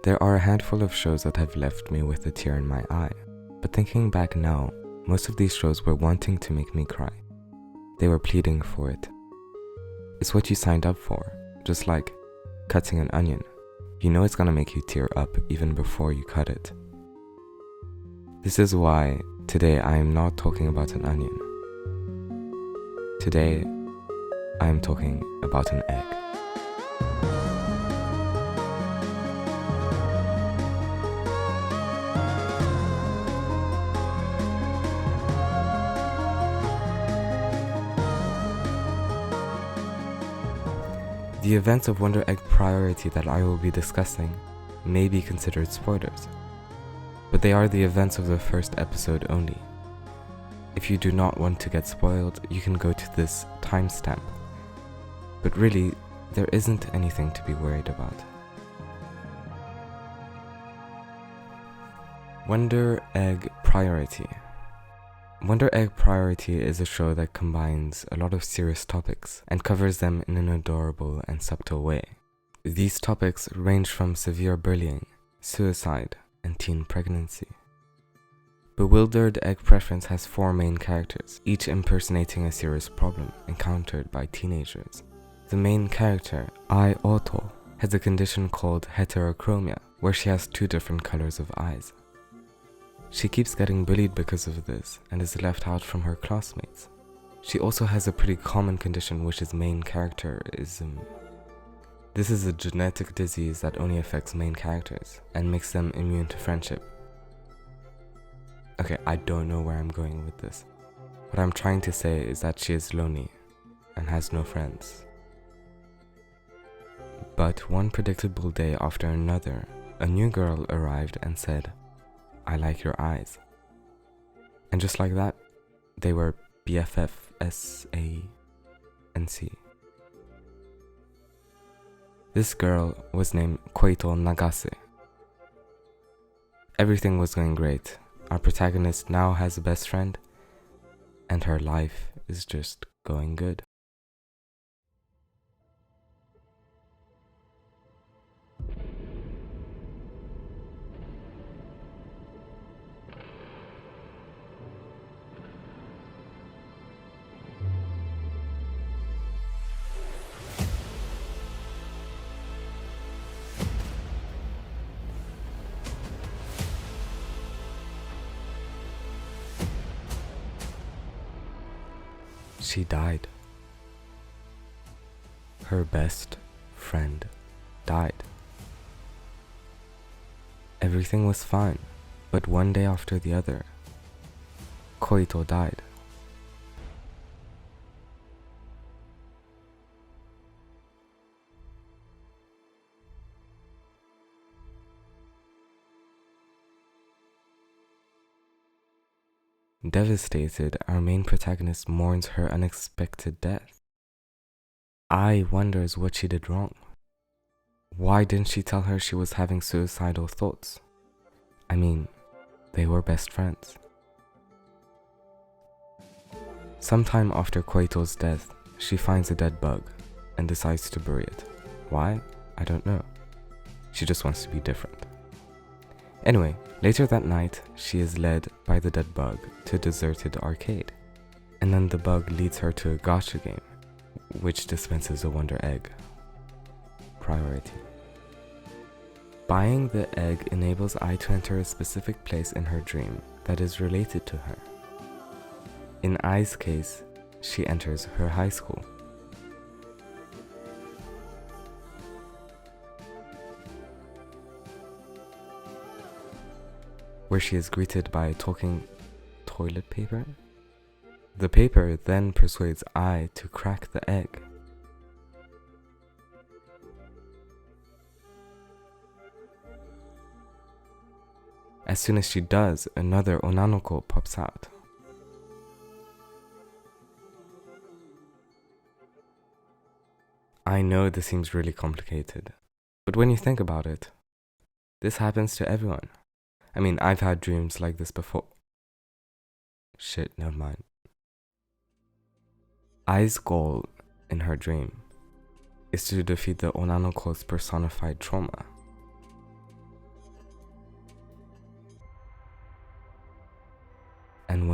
There are a handful of shows that have left me with a tear in my eye, but thinking back now, most of these shows were wanting to make me cry. They were pleading for it. It's what you signed up for, just like cutting an onion. You know it's gonna make you tear up even before you cut it. This is why today I am not talking about an onion. Today, I am talking about an egg. The events of Wonder Egg Priority that I will be discussing may be considered spoilers, but they are the events of the first episode only. If you do not want to get spoiled, you can go to this timestamp. But really, there isn't anything to be worried about. Wonder Egg Priority. Wonder Egg Priority is a show that combines a lot of serious topics and covers them in an adorable and subtle way. These topics range from severe bullying, suicide, and teen pregnancy. Bewildered Egg Preference has 4 main characters, each impersonating a serious problem encountered by teenagers. The main character, I Otto, has a condition called heterochromia, where she has 2 different colors of eyes. She keeps getting bullied because of this and is left out from her classmates. She also has a pretty common condition, which is main characterism. This is a genetic disease that only affects main characters and makes them immune to friendship. Okay, I don't know where I'm going with this. What I'm trying to say is that she is lonely and has no friends. But one predictable day after another, a new girl arrived and said, "I like your eyes." And just like that, they were BFFSANC. This girl was named Koito Nagase. Everything was going great. Our protagonist now has a best friend, and her life is just going good. She died. Her best friend died. Everything was fine, but one day after the other, Koito died. Devastated, our main protagonist mourns her unexpected death. Ai wonders what she did wrong. Why didn't she tell her she was having suicidal thoughts? I mean, they were best friends. Sometime after Koito's death, she finds a dead bug and decides to bury it. Why? I don't know. She just wants to be different. Anyway, later that night, she is led by the dead bug to a deserted arcade. And then the bug leads her to a gacha game, which dispenses a Wonder Egg. Priority. Buying the egg enables Ai to enter a specific place in her dream that is related to her. In Ai's case, she enters her high school. Where she is greeted by talking toilet paper. The paper then persuades Ai to crack the egg. As soon as she does, another onanoko pops out. I know this seems really complicated, but when you think about it, this happens to everyone. I mean, I've had dreams like this before. Shit, never mind. Ai's goal in her dream is to defeat the onanoko's personified trauma.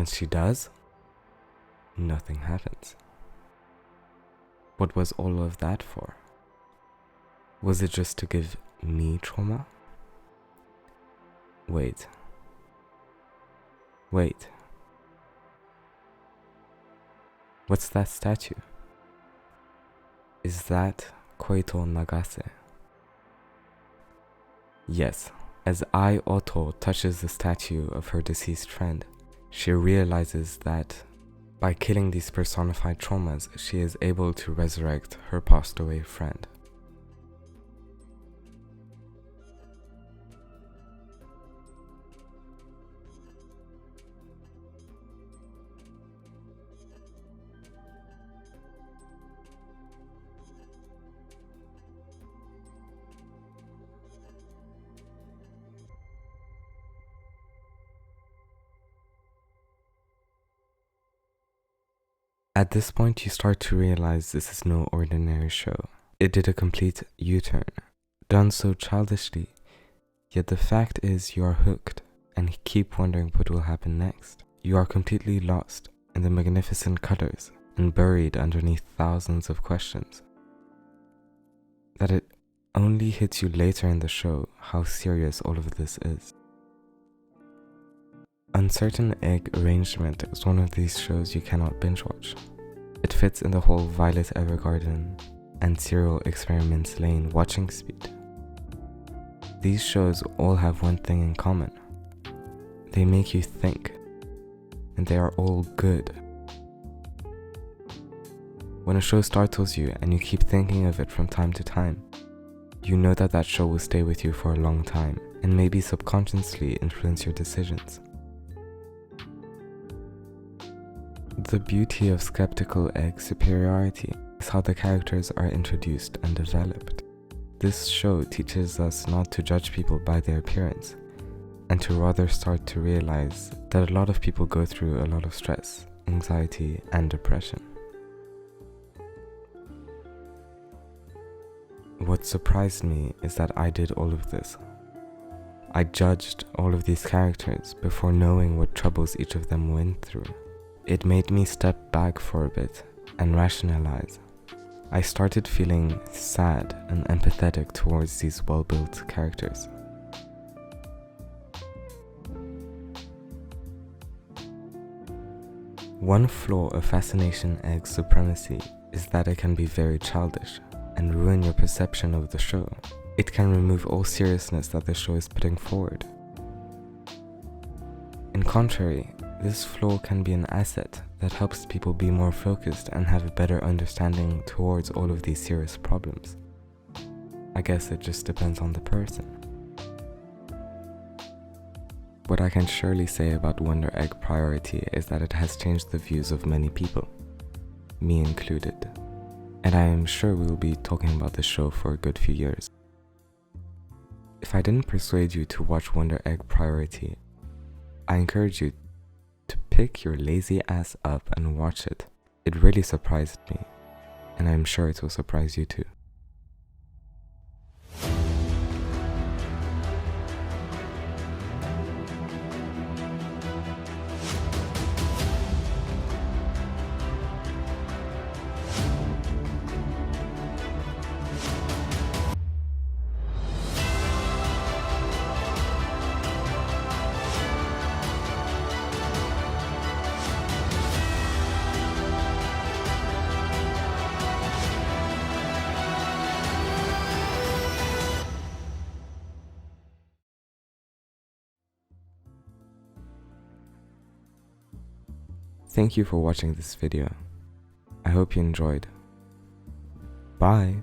once she does, nothing happens. What was all of that for? Was it just to give me trauma? Wait. What's that statue? Is that Koito Nagase? Yes, as Ai Oto touches the statue of her deceased friend, she realizes that by killing these personified traumas, she is able to resurrect her passed away friend. At this point, you start to realize this is no ordinary show. It did a complete U-turn, done so childishly, yet the fact is you are hooked and keep wondering what will happen next. You are completely lost in the magnificent colors and buried underneath thousands of questions. That it only hits you later in the show how serious all of this is. Uncertain Egg Arrangement is one of these shows you cannot binge watch. It fits in the whole Violet Evergarden and Serial Experiments lane watching speed. These shows all have one thing in common. They make you think, and they are all good. When a show startles you and you keep thinking of it from time to time, you know that that show will stay with you for a long time and maybe subconsciously influence your decisions. The beauty of Skeptical Egg superiority is how the characters are introduced and developed. This show teaches us not to judge people by their appearance, and to rather start to realize that a lot of people go through a lot of stress, anxiety, and depression. What surprised me is that I did all of this. I judged all of these characters before knowing what troubles each of them went through. It made me step back for a bit and rationalize. I started feeling sad and empathetic towards these well-built characters. One flaw of Fascination Egg's supremacy is that it can be very childish and ruin your perception of the show. It can remove all seriousness that the show is putting forward. In contrary, this flaw can be an asset that helps people be more focused and have a better understanding towards all of these serious problems. I guess it just depends on the person. What I can surely say about Wonder Egg Priority is that it has changed the views of many people, me included, and I am sure we will be talking about this show for a good few years. If I didn't persuade you to watch Wonder Egg Priority, I encourage you to pick your lazy ass up and watch it. It really surprised me, and I'm sure it will surprise you too. Thank you for watching this video. I hope you enjoyed. Bye!